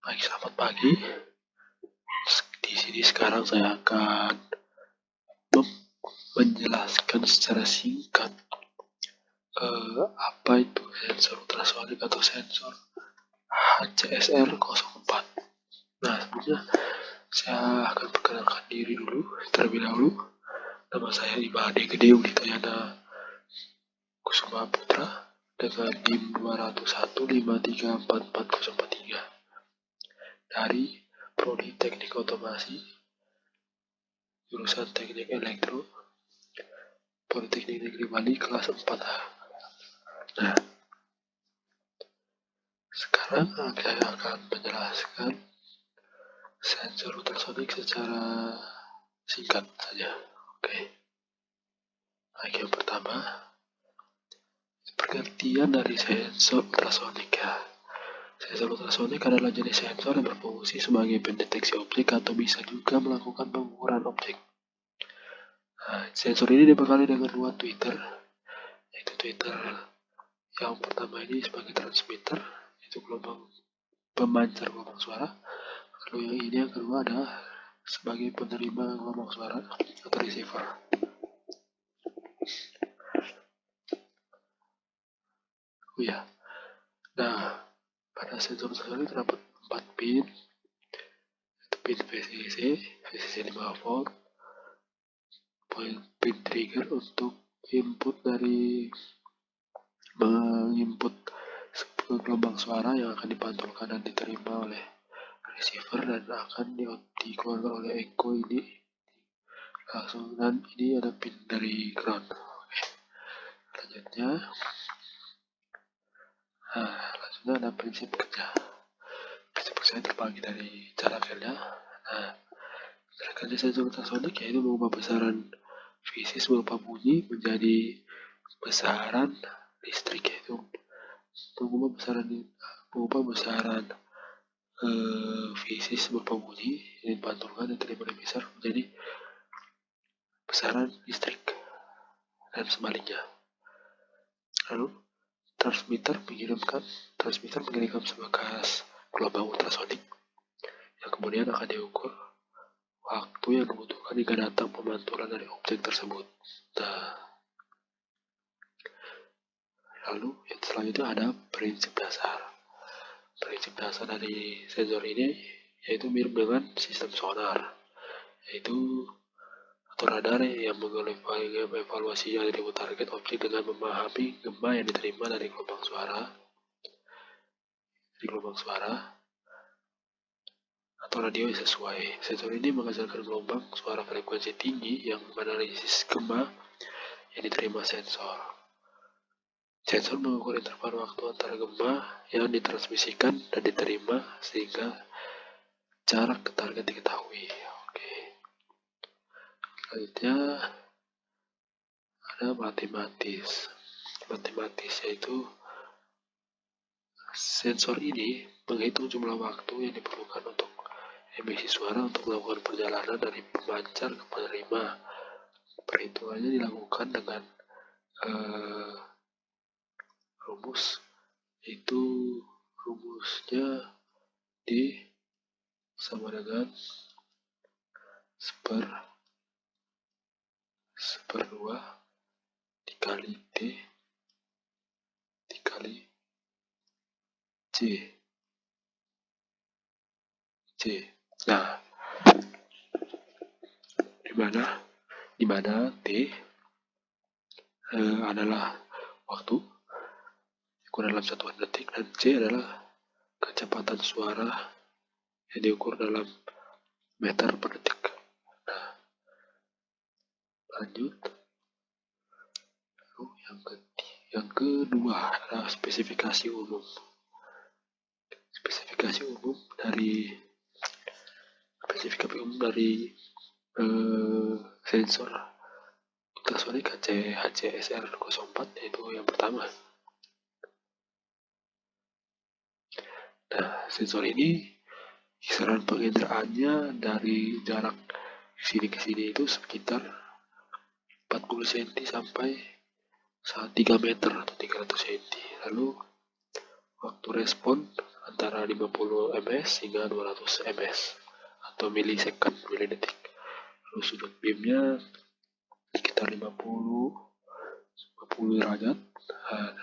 Baik, selamat pagi. Di sini sekarang saya akan menjelaskan secara singkat apa itu sensor ultrasonik atau sensor HCSR 04. Nah, sebelumnya saya akan perkenalkan diri dulu terlebih dahulu. Nama saya Imade Gede Uditayana Kusuma Putra dengan NIM 201534443 dari Prodi Teknik Otomasi jurusan Teknik Elektro Politeknik Negeri Bali kelas 4A. Nah, sekarang saya akan menjelaskan sensor ultrasonik secara singkat saja. Oke. Baik, yang pertama, pengertian dari sensor ultrasonik ya. Sensor ultrasonik adalah jenis sensor yang berfungsi sebagai pendeteksi objek atau bisa juga melakukan pengukuran objek. Nah, sensor ini dibekali dengan dua tweeter, yaitu tweeter yang pertama ini sebagai transmitter, yaitu gelombang pemancar gelombang suara. Lalu yang ini yang kedua adalah sebagai penerima gelombang suara atau receiver. Oh ya, nah pada sensor tersebut terdapat 4 pin, yaitu pin VCC 5 volt, pin trigger untuk input dari menginput gelombang suara yang akan dipantulkan dan diterima oleh receiver dan akan dikeluarkan oleh echo ini langsung, dan ini ada pin dari ground. Oke. Selanjutnya ada prinsip kerja. Prinsip kerja terbagi dari cara kerja. Nah, cara kerja sensor ultrasonik yaitu mengubah besaran fisis berupa bunyi menjadi besaran listrik, yaitu mengubah besaran fisis berupa bunyi yang dipantulkan dan terima emitter menjadi besaran listrik dan sebaliknya. Lalu transmitter mengirimkan sebagas gelombang ultrasonik yang kemudian akan diukur waktu yang dibutuhkan hingga datang pemantulan dari objek tersebut. Nah, lalu yang selanjutnya ada prinsip dasar. Prinsip dasar dari sensor ini yaitu mirip dengan sistem sonar, yaitu atau radar yang mengevaluasi dari target objek dengan memahami gema yang diterima dari gelombang suara atau radio yang sesuai. Sensor ini menghasilkan gelombang suara frekuensi tinggi yang menganalisis gema yang diterima sensor. Sensor mengukur interval waktu antara gema yang ditransmisikan dan diterima sehingga jarak ke target diketahui. Oke. Selanjutnya ada matematis yaitu sensor ini menghitung jumlah waktu yang diperlukan untuk emisi suara untuk melakukan perjalanan dari pemancar ke penerima. Perhitungannya dilakukan dengan rumus, itu rumusnya sama dengan seper 2 dikali T dikali C. Nah, di mana T adalah waktu diukur dalam satuan detik dan C adalah kecepatan suara yang diukur dalam meter per detik. Nah, lanjut. Lalu yang kedua adalah spesifikasi umum. Spesifikasi umum dari sensor ultrasonik HCSR 04 yaitu yang pertama. Nah, sensor ini kisaran penginderaan dari jarak sini ke sini itu sekitar 40 cm sampai 3 meter atau 300 cm. Lalu waktu respon antara 50 ms hingga 200 ms atau milidetik. Lalu sudut beamnya sekitar 50 derajat. Nah,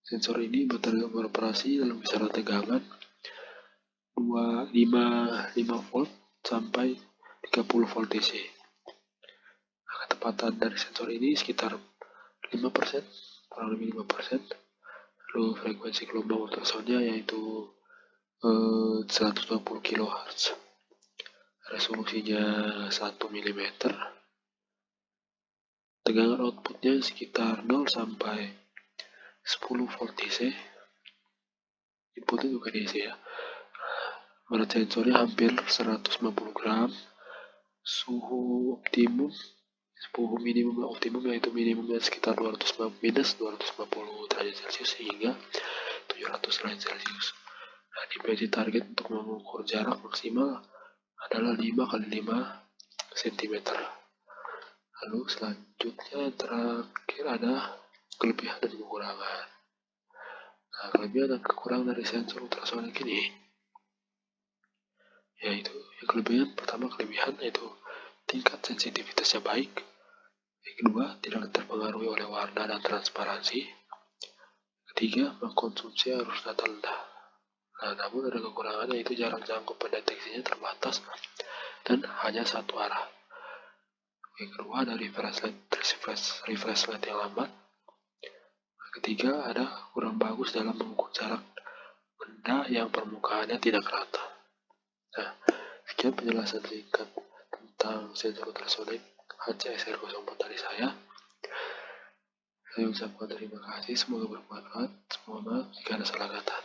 sensor ini beroperasi dalam kisaran tegangan 5 volt sampai 30 volt DC. Nah, ketepatan dari sensor ini sekitar 5%, kurang lebih 5%. Lalu frekuensi gelombang ultrasonnya yaitu 120 kHz. Resolusinya 1 mm. Tegangan outputnya sekitar 0 sampai 10 volt DC. Inputnya juga DC ya. Berat sensornya hampir 150 gram. Suhu minimum optimum yaitu minimumnya sekitar minus 250 derajat Celcius hingga 700 derajat Celcius. Nah, dimensi target untuk mengukur jarak maksimal adalah 5 x 5 cm. Lalu selanjutnya terakhir ada kelebihan dan kekurangan. Nah, kelebihan dan kekurangan dari sensor ultrasonik ini yaitu kelebihan yaitu tingkat sensitivitasnya baik. Yang kedua, tidak terpengaruhi oleh warna dan transparansi. Ketiga, mengkonsumsi arus data rendah. Nah, namun ada kekurangannya yaitu jarak jangkau pendeteksinya terbatas dan hanya satu arah. Yang kedua, ada refresh rate yang lambat. Ketiga, ada kurang bagus dalam mengukur jarak benda yang permukaannya tidak rata. Nah, sekian penjelasan singkat tentang sensor ultrasonik HCSR04 dari saya. Saya ucapkan terima kasih, semoga bermanfaat. Mohon maaf jika ada salah kata.